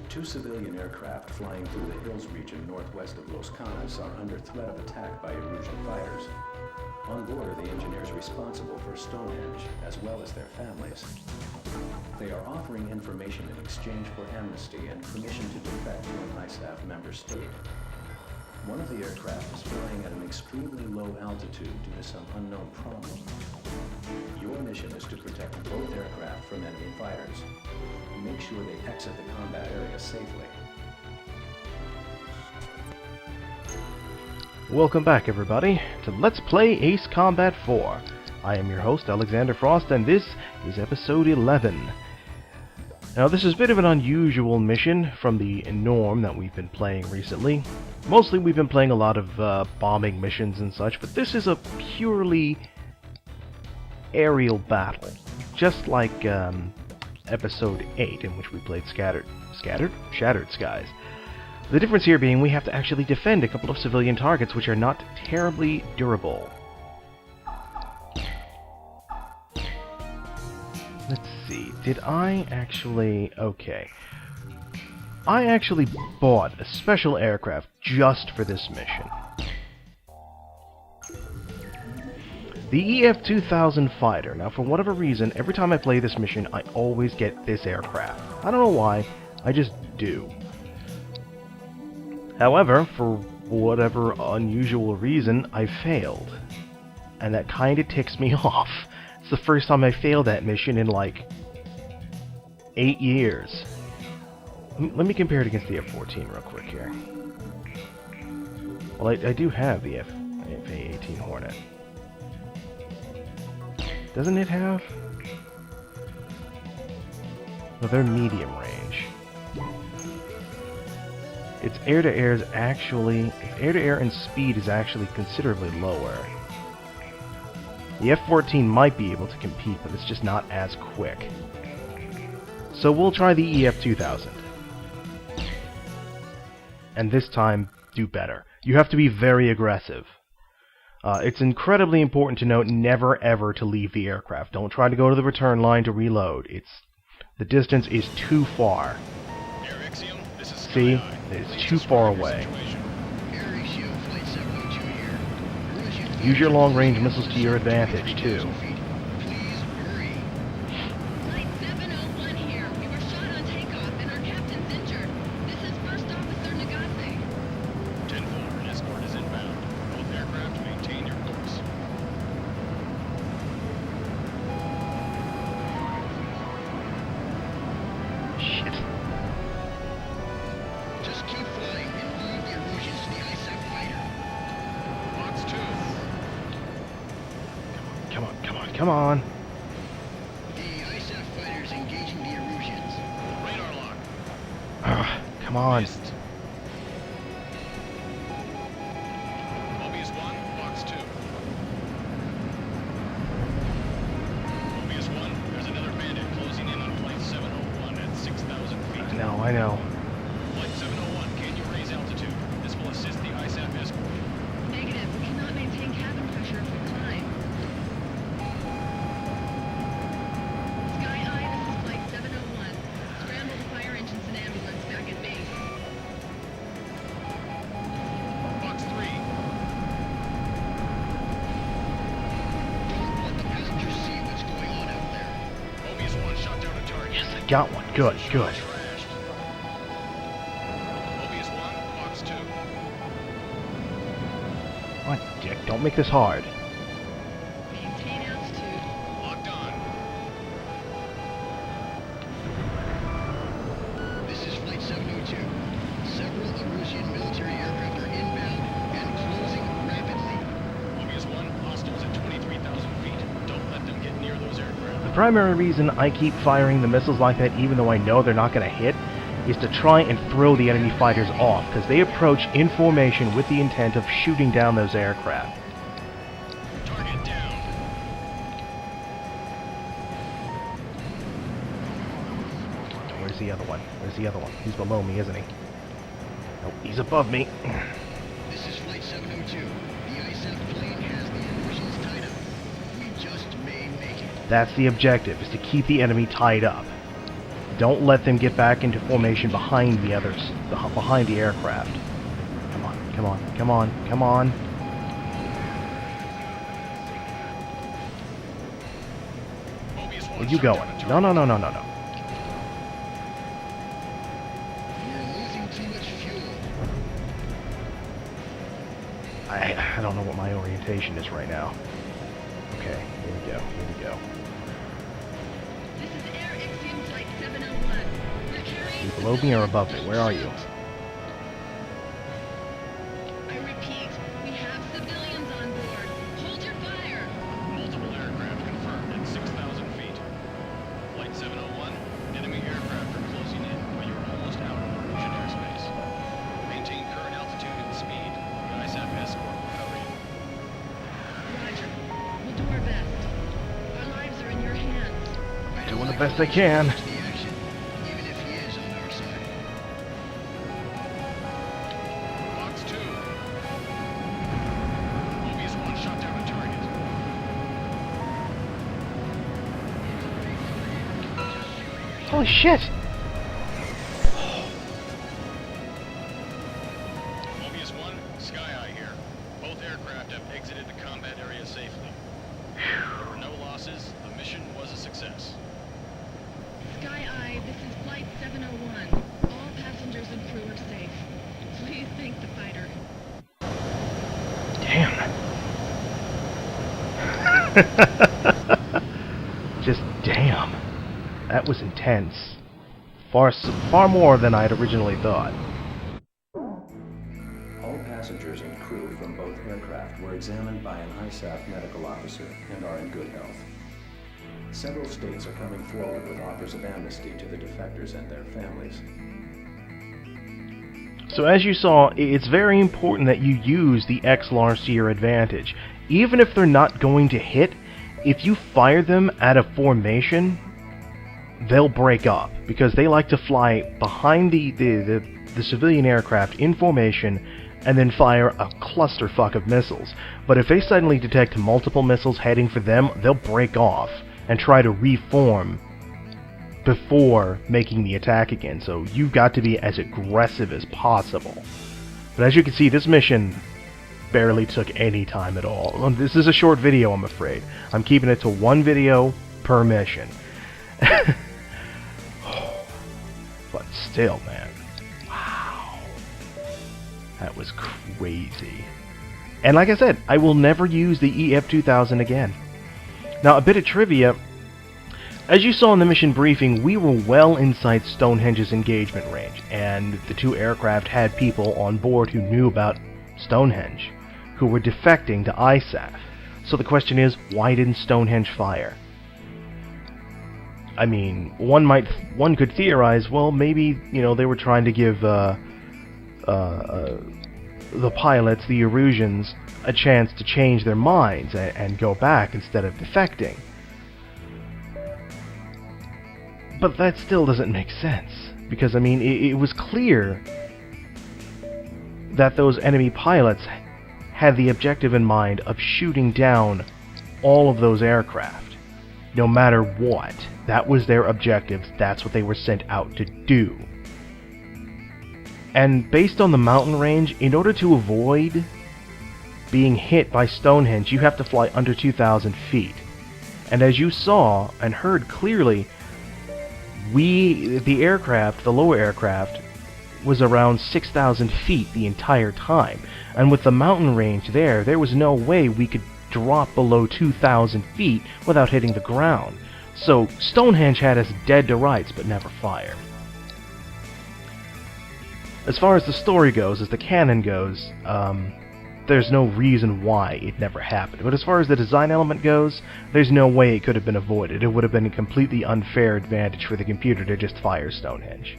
Two civilian aircraft flying through the hills region northwest of Los Canos are under threat of attack by Erusian fighters. On board are the engineers responsible for Stonehenge, as well as their families. They are offering information in exchange for amnesty and permission to defect to an ISAF member state. One of the aircraft is flying at an extremely low altitude due to some unknown problem. Your mission is to protect both aircraft from enemy fighters. Make sure they exit the combat area safely. Welcome back, everybody, to Let's Play Ace Combat 4. I am your host, Alexander Frost, and this is episode 11. Now, this is a bit of an unusual mission from the norm that we've been playing recently. Mostly we've been playing a lot of bombing missions and such, but this is a purely aerial battle. Just like episode 8, in which we played Shattered Skies. The difference here being we have to actually defend a couple of civilian targets which are not terribly durable. Let's see, did I actually... okay. I actually bought a special aircraft just for this mission. The EF-2000 fighter. Now, for whatever reason, every time I play this mission, I always get this aircraft. I don't know why, I just do. However, for whatever unusual reason, I failed. And that kinda ticks me off. It's the first time I failed that mission in, like, 8 years. Let me compare it against the F-14 real quick here. Well, I do have the F-18 Hornet. Doesn't it have? No, they're medium range. Its air-to-air is actually... air-to-air and speed is actually considerably lower. The F-14 might be able to compete, but it's just not as quick. So we'll try the EF-2000. And this time, do better. You have to be very aggressive. It's incredibly important to note never ever to leave the aircraft. Don't try to go to the return line to reload. The distance is too far. See? It's too far away. Use your long-range missiles to your advantage, too. Come on. The ISAF fighters engaging the Erusians. Radar lock. Come on. Mobius 1, box 2. Mobius 1, there's another bandit closing in on flight 701 at 6,000 feet. I know. Flight 701, can you raise altitude? This will assist the ISAF escort. Negative. We cannot maintain cabin pressure if we climb. Got one. Good, good. Mobius 1, box 2. Come on, Dick. Don't make this hard. Maintain altitude. Locked on. This is Flight 702. Several Erusian military aircraft are inbound and closing rapidly. Mobius 1, hostiles at 23,000 feet. Don't let them get near those aircraft. The primary reason I keep firing the missiles like that, even though I know they're not going to hit, is to try and throw the enemy fighters off, because they approach in formation with the intent of shooting down those aircraft. Target down. Where's the other one? Where's the other one? He's below me, isn't he? Nope, he's above me. This is Flight 702. The ISAF plane has the Erusians tied up. We just may make it. That's the objective, is to keep the enemy tied up. Don't let them get back into formation behind the others, behind the aircraft. Come on, come on, come on, come on. Where you going? No, no, no, no, no, no. You're losing too much fuel. I don't know what my orientation is right now. Okay, here we go, here we go. This is Air Ixion Flight 701. We're carrying You below me or above me? Where are you? I repeat, we have civilians on board. Hold your fire. Multiple aircraft confirmed at 6,000 feet. Flight 701, enemy aircraft are closing in, but you're almost out of Rouge airspace. Maintain current altitude and speed. The ISAF escort will cover you. Roger. We'll do our best. Our lives are in your hands. Doing the best I can. The action, even if he is on our side. Box 2. Mobius 1 shot down a target. Holy shit! Mobius 1, Sky Eye here. Both aircraft have exited the combat area safely. There were no losses. The mission was a success. Sky Eye, this is Flight 701. All passengers and crew are safe. Please thank the fighter. Damn. Just damn. That was intense. Far more than I'd originally thought. All passengers and crew from both aircraft were examined by an ISAF medical officer and are in good health. Several states are coming forward with offers of amnesty to the defectors and their families. So as you saw, it's very important that you use the XLRs to your advantage. Even if they're not going to hit, if you fire them out of formation, they'll break up, because they like to fly behind the civilian aircraft in formation and then fire a clusterfuck of missiles. But if they suddenly detect multiple missiles heading for them, they'll break off and try to reform before making the attack again. So you've got to be as aggressive as possible. But as you can see, this mission barely took any time at all. This is a short video, I'm afraid. I'm keeping it to one video per mission. But still, man. Wow. That was crazy. And like I said, I will never use the EF-2000 again. Now, a bit of trivia. As you saw in the mission briefing, we were well inside Stonehenge's engagement range, and the two aircraft had people on board who knew about Stonehenge, who were defecting to ISAF. So the question is, why didn't Stonehenge fire? I mean, one could theorize, well, maybe, you know, they were trying to give the pilots, the Erusians, a chance to change their minds and go back instead of defecting. But that still doesn't make sense, because, I mean, it was clear that those enemy pilots had the objective in mind of shooting down all of those aircraft, no matter what. That was their objective. That's what they were sent out to do. And based on the mountain range, in order to avoid being hit by Stonehenge, you have to fly under 2,000 feet. And as you saw and heard clearly, the aircraft, the lower aircraft, was around 6,000 feet the entire time. And with the mountain range there was no way we could drop below 2,000 feet without hitting the ground. So Stonehenge had us dead to rights, but never fired. As far as the story goes, as the canon goes, there's no reason why it never happened. But as far as the design element goes, there's no way it could have been avoided. It would have been a completely unfair advantage for the computer to just fire Stonehenge.